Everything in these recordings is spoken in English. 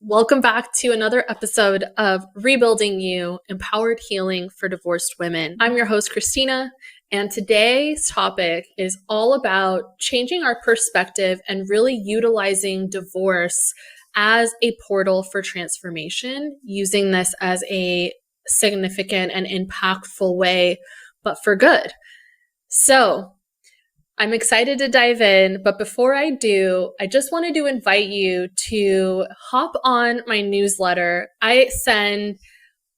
Welcome back to another episode of Rebuilding You, Empowered Healing for Divorced Women. I'm your host, Christina, and today's topic is all about changing our perspective and really utilizing divorce as a portal for transformation, using this as a significant and impactful way, but for good. So, I'm excited to dive in, but before I do, I just wanted to invite you to hop on my newsletter. I send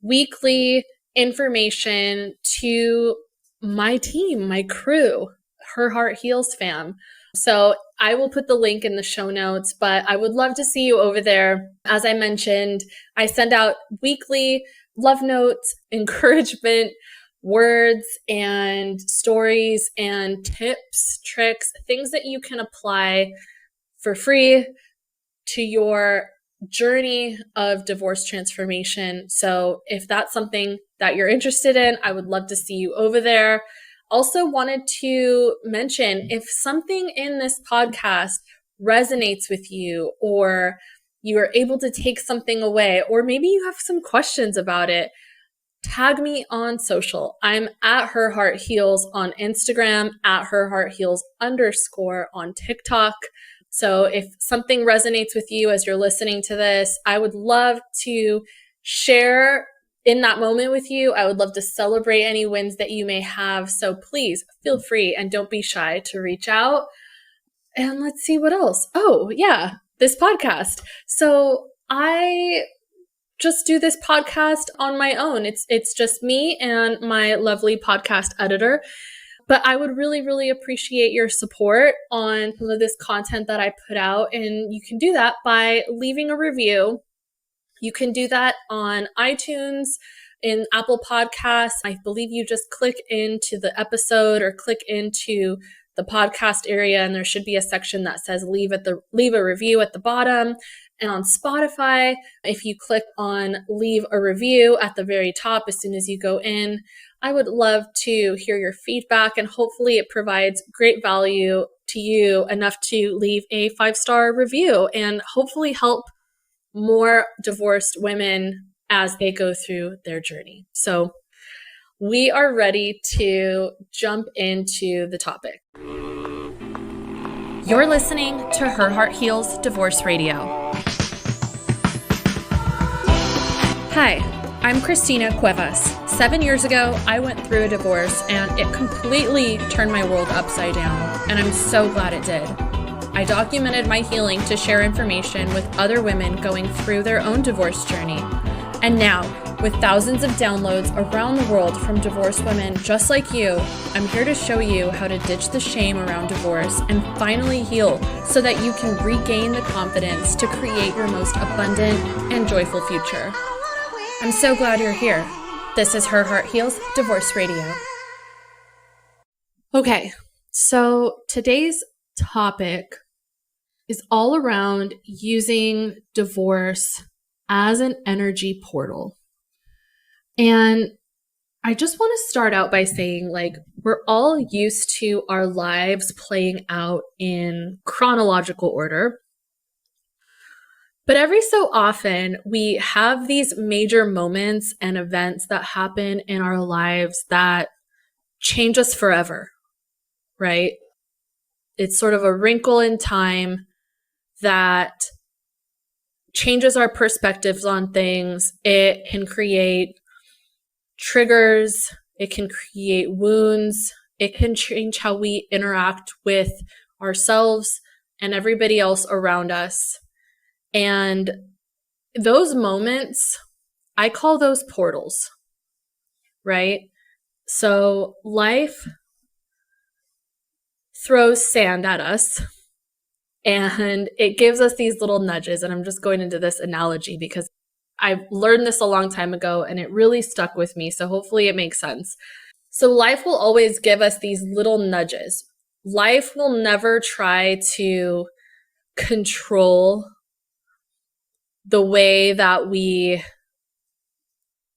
weekly information to my team, my crew, Her Heart Heals fam. So I will put the link in the show notes, but I would love to see you over there. As I mentioned, I send out weekly love notes, encouragement, words and stories and tips, tricks, things that you can apply for free to your journey of divorce transformation. So if that's something that you're interested in, I would love to see you over there. Also wanted to mention, if something in this podcast resonates with you, or you are able to take something away, or maybe you have some questions about it, tag me on social. I'm at Her Heart Heals on Instagram, at Her Heart Heals _ on TikTok. So if something resonates with you as you're listening to this, I would love to share in that moment with you. I would love to celebrate any wins that you may have. So please feel free and don't be shy to reach out. And let's see what else. Oh yeah, this podcast. So I just do this podcast on my own. It's just me and my lovely podcast editor. But I would really, really appreciate your support on some of this content that I put out. And you can do that by leaving a review. You can do that on iTunes, in Apple Podcasts. I believe you just click into the episode or click into the podcast area, and there should be a section that says leave a review at the bottom. And on Spotify, if you click on leave a review at the very top as soon as you go in, I would love to hear your feedback, and hopefully it provides great value to you enough to leave a 5-star review and hopefully help more divorced women as they go through their journey. So we are ready to jump into the topic. You're listening to Her Heart Heals Divorce Radio. Hi, I'm Christina Cuevas. 7 years ago, I went through a divorce and it completely turned my world upside down, and I'm so glad it did. I documented my healing to share information with other women going through their own divorce journey. And now, with thousands of downloads around the world from divorced women just like you, I'm here to show you how to ditch the shame around divorce and finally heal so that you can regain the confidence to create your most abundant and joyful future. I'm so glad you're here. This is Her Heart Heals Divorce Radio. Okay, so today's topic is all around using divorce as an energy portal. And I just want to start out by saying, we're all used to our lives playing out in chronological order. But every so often, we have these major moments and events that happen in our lives that change us forever, right? It's sort of a wrinkle in time that changes our perspectives on things. It can create triggers. It can create wounds. It can change how we interact with ourselves and everybody else around us. And those moments, I call those portals, right? So life throws sand at us and it gives us these little nudges. And I'm just going into this analogy because I learned this a long time ago and it really stuck with me. So hopefully it makes sense. So life will always give us these little nudges. Life will never try to control the way that we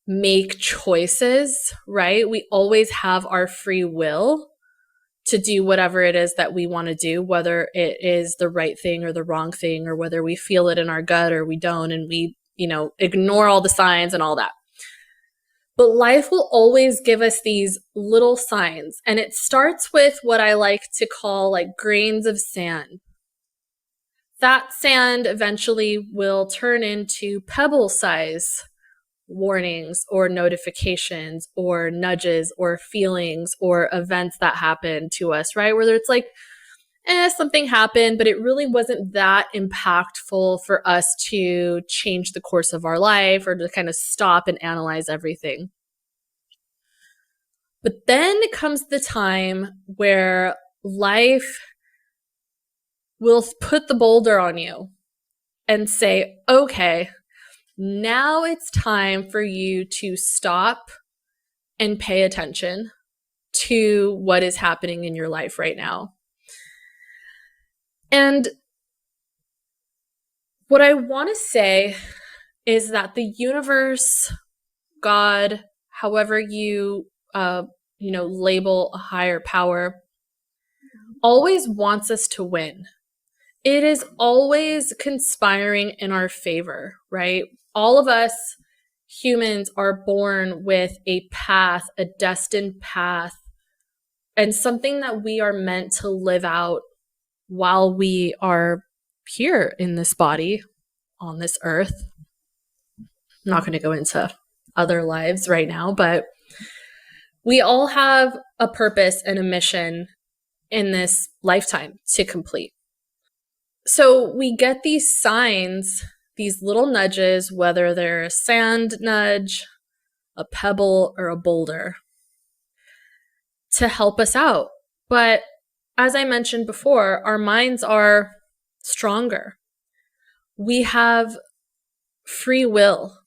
make choices, right? We always have our free will. to do whatever it is that we want to do, whether it is the right thing or the wrong thing, or whether we feel it in our gut or we don't, and we, ignore all the signs and all that. But life will always give us these little signs. And it starts with what I like to call like grains of sand. That sand eventually will turn into pebble size warnings or notifications or nudges or feelings or events that happen to us, right? Where it's like, something happened, but it really wasn't that impactful for us to change the course of our life or to kind of stop and analyze everything. But then comes the time where life will put the boulder on you and say, okay, now it's time for you to stop and pay attention to what is happening in your life right now. And what I want to say is that the universe, God, however you, label a higher power, always wants us to win. It is always conspiring in our favor, right? All of us humans are born with a path, a destined path, and something that we are meant to live out while we are here in this body on this earth. I'm not going to go into other lives right now, but we all have a purpose and a mission in this lifetime to complete. So we get these signs, these little nudges, whether they're a sand nudge, a pebble, or a boulder, to help us out. But as I mentioned before, our minds are stronger. We have free will.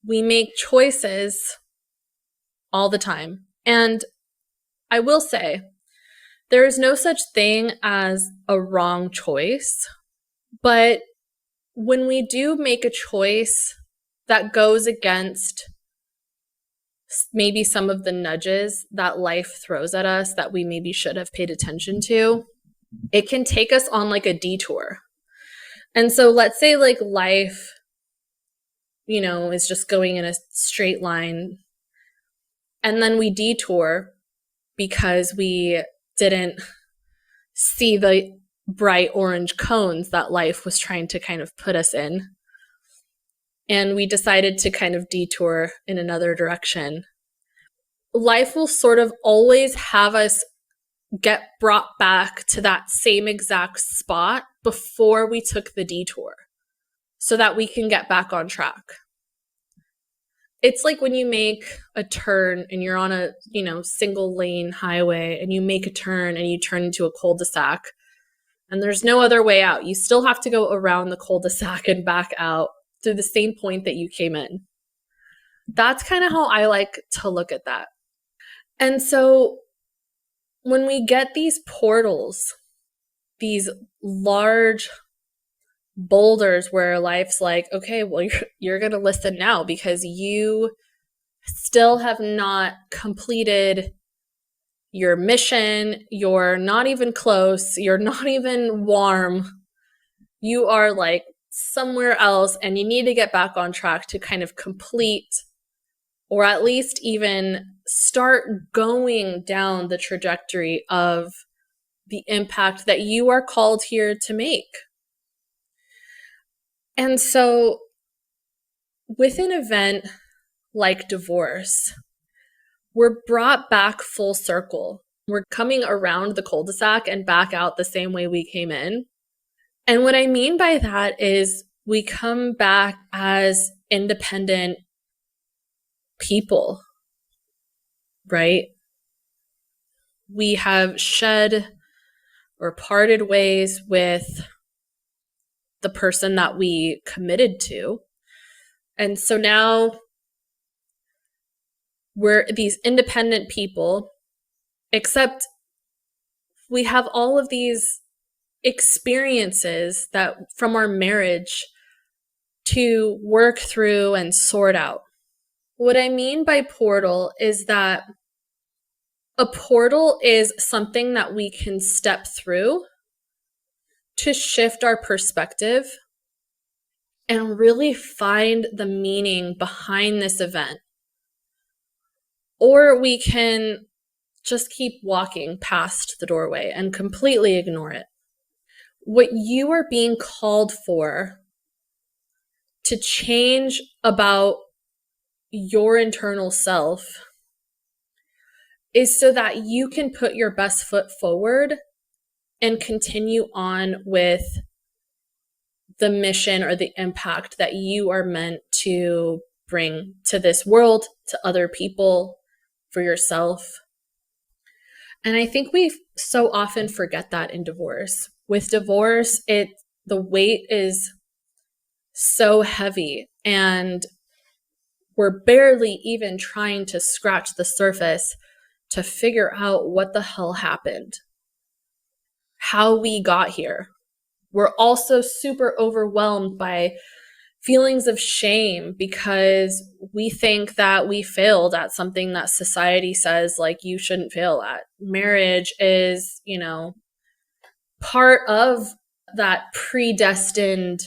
We make choices all the time. And I will say, there is no such thing as a wrong choice. But when we do make a choice that goes against maybe some of the nudges that life throws at us that we maybe should have paid attention to, it can take us on like a detour. And so let's say like life, is just going in a straight line, and then we detour because we didn't see the bright orange cones that life was trying to kind of put us in. And we decided to kind of detour in another direction. Life will sort of always have us get brought back to that same exact spot before we took the detour so that we can get back on track. It's like when you make a turn and you're on a, single lane highway and you make a turn and you turn into a cul-de-sac and there's no other way out. You still have to go around the cul-de-sac and back out through the same point that you came in. That's kind of how I like to look at that. And so when we get these portals, these large boulders where life's like, okay, well, you're going to listen now because you still have not completed your mission. You're not even close. You're not even warm. You are like somewhere else and you need to get back on track to kind of complete or at least even start going down the trajectory of the impact that you are called here to make. And so with an event like divorce, we're brought back full circle. We're coming around the cul-de-sac and back out the same way we came in. And what I mean by that is we come back as independent people, right? We have shed or parted ways with the person that we committed to. And so now we're these independent people, except we have all of these experiences that from our marriage to work through and sort out. What I mean by portal is that, A portal is something that we can step through to shift our perspective and really find the meaning behind this event. Or we can just keep walking past the doorway and completely ignore it. What you are being called for to change about your internal self is so that you can put your best foot forward and continue on with the mission or the impact that you are meant to bring to this world, to other people, for yourself. And I think we so often forget that in divorce. With divorce, the weight is so heavy, and we're barely even trying to scratch the surface to figure out what the hell happened, how we got here. We're also super overwhelmed by feelings of shame because we think that we failed at something that society says, like, you shouldn't fail at. Marriage is, part of that predestined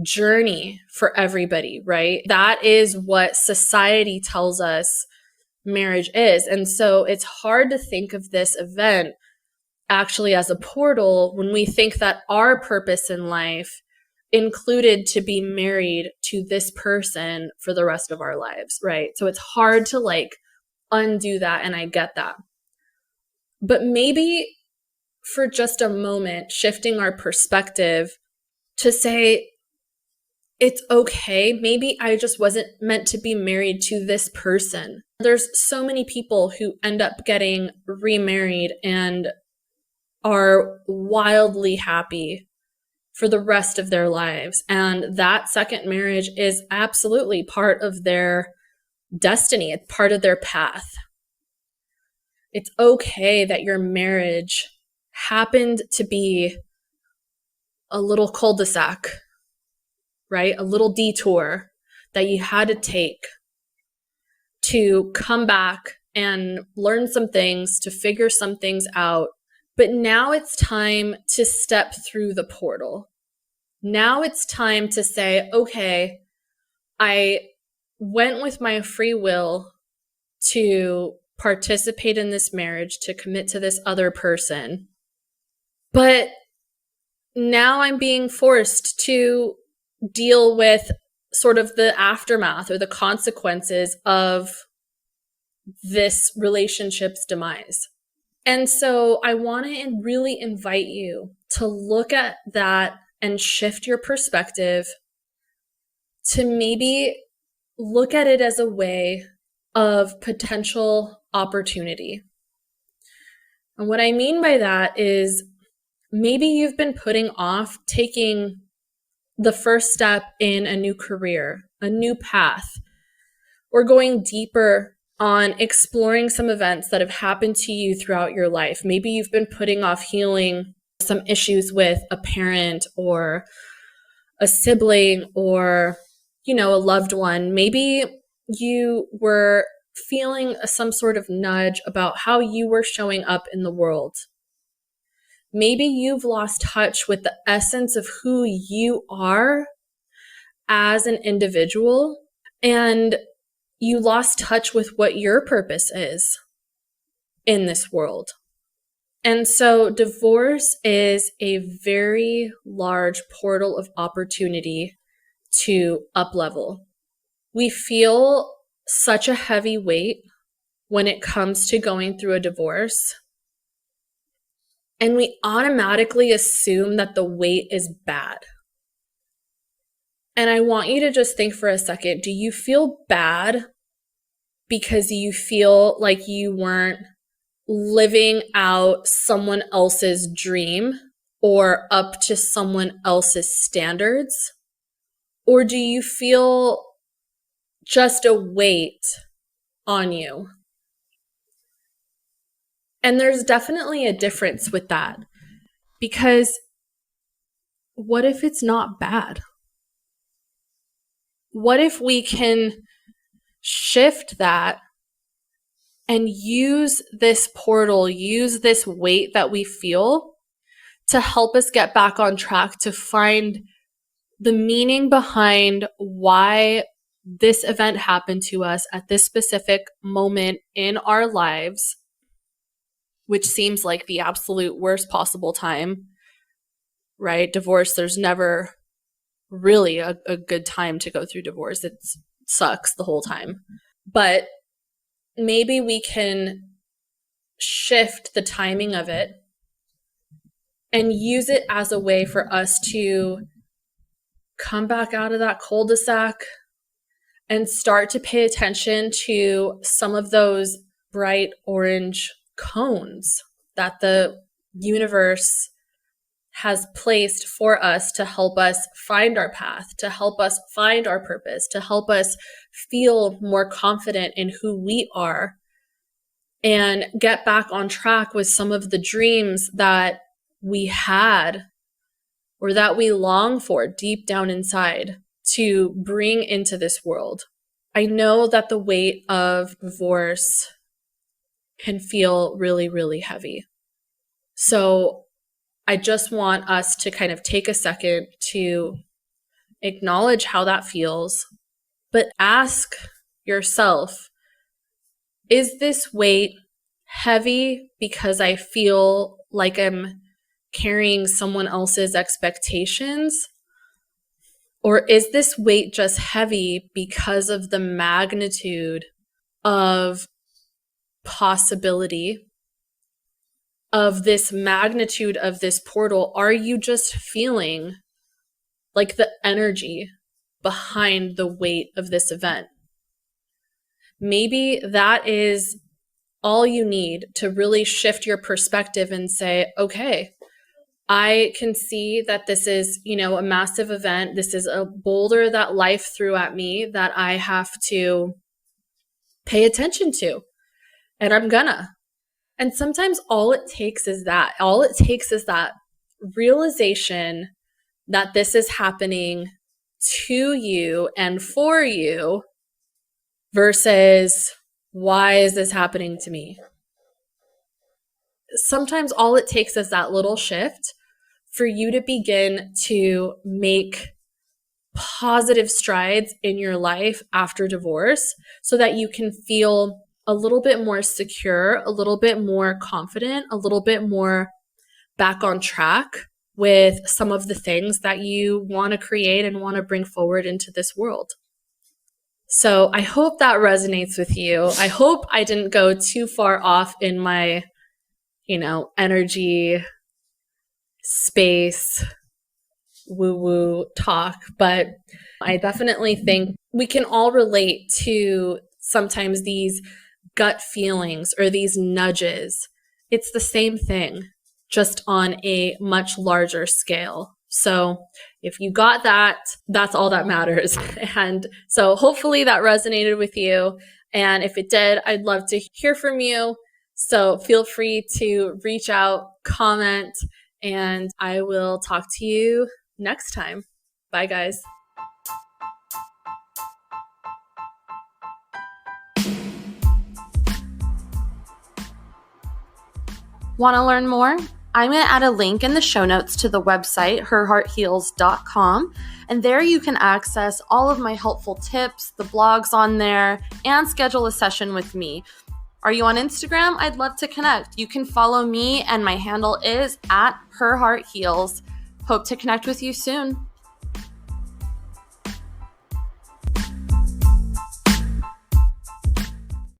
journey for everybody, right? That is what society tells us marriage is. And so it's hard to think of this event actually as a portal when we think that our purpose in life included to be married to this person for the rest of our lives, right? So it's hard to undo that, and I get that. But maybe for just a moment, shifting our perspective to say, it's okay. Maybe I just wasn't meant to be married to this person. There's so many people who end up getting remarried and are wildly happy for the rest of their lives. And that second marriage is absolutely part of their destiny. It's part of their path. It's okay that your marriage happened to be a little cul-de-sac, right? A little detour that you had to take to come back and learn some things, to figure some things out. But now it's time to step through the portal. Now it's time to say, okay, I went with my free will to participate in this marriage, to commit to this other person. But now I'm being forced to deal with sort of the aftermath or the consequences of this relationship's demise. And so I want to really invite you to look at that and shift your perspective to maybe look at it as a way of potential opportunity. And what I mean by that is maybe you've been putting off taking the first step in a new career, a new path, or going deeper on exploring some events that have happened to you throughout your life. Maybe you've been putting off healing some issues with a parent or a sibling or, a loved one. Maybe you were feeling some sort of nudge about how you were showing up in the world. Maybe you've lost touch with the essence of who you are as an individual, and you lost touch with what your purpose is in this world. And so divorce is a very large portal of opportunity to up-level. We feel such a heavy weight when it comes to going through a divorce. And we automatically assume that the weight is bad. And I want you to just think for a second, do you feel bad because you feel like you weren't living out someone else's dream or up to someone else's standards? Or do you feel just a weight on you? And there's definitely a difference with that, because what if it's not bad? What if we can shift that and use this portal, use this weight that we feel to help us get back on track, to find the meaning behind why this event happened to us at this specific moment in our lives, which seems like the absolute worst possible time, right? Divorce, there's never really a good time to go through divorce. It sucks the whole time. But maybe we can shift the timing of it and use it as a way for us to come back out of that cul-de-sac and start to pay attention to some of those bright orange cones that the universe has placed for us to help us find our path, to help us find our purpose, to help us feel more confident in who we are and get back on track with some of the dreams that we had or that we long for deep down inside to bring into this world. I know that the weight of divorce can feel really, really heavy. So I just want us to kind of take a second to acknowledge how that feels, but ask yourself, is this weight heavy because I feel like I'm carrying someone else's expectations? Or is this weight just heavy because of the magnitude of possibility, of this magnitude of this portal? Are you just feeling like the energy behind the weight of this event? Maybe that is all you need to really shift your perspective and say, okay, I can see that this is, a massive event. This is a boulder that life threw at me that I have to pay attention to. And I'm gonna. And sometimes all it takes is that. All it takes is that realization that this is happening to you and for you versus why is this happening to me? Sometimes all it takes is that little shift for you to begin to make positive strides in your life after divorce so that you can feel a little bit more secure, a little bit more confident, a little bit more back on track with some of the things that you want to create and want to bring forward into this world. So I hope that resonates with you. I hope I didn't go too far off in my energy, space, woo-woo talk, but I definitely think we can all relate to sometimes these gut feelings or these nudges. It's the same thing, just on a much larger scale. So if you got that, that's all that matters. And so hopefully that resonated with you. And if it did, I'd love to hear from you. So feel free to reach out, comment, and I will talk to you next time. Bye, guys. Want to learn more? I'm going to add a link in the show notes to the website, herheartheals.com. And there you can access all of my helpful tips, the blogs on there, and schedule a session with me. Are you on Instagram? I'd love to connect. You can follow me, and my handle is @herheartheals. Hope to connect with you soon.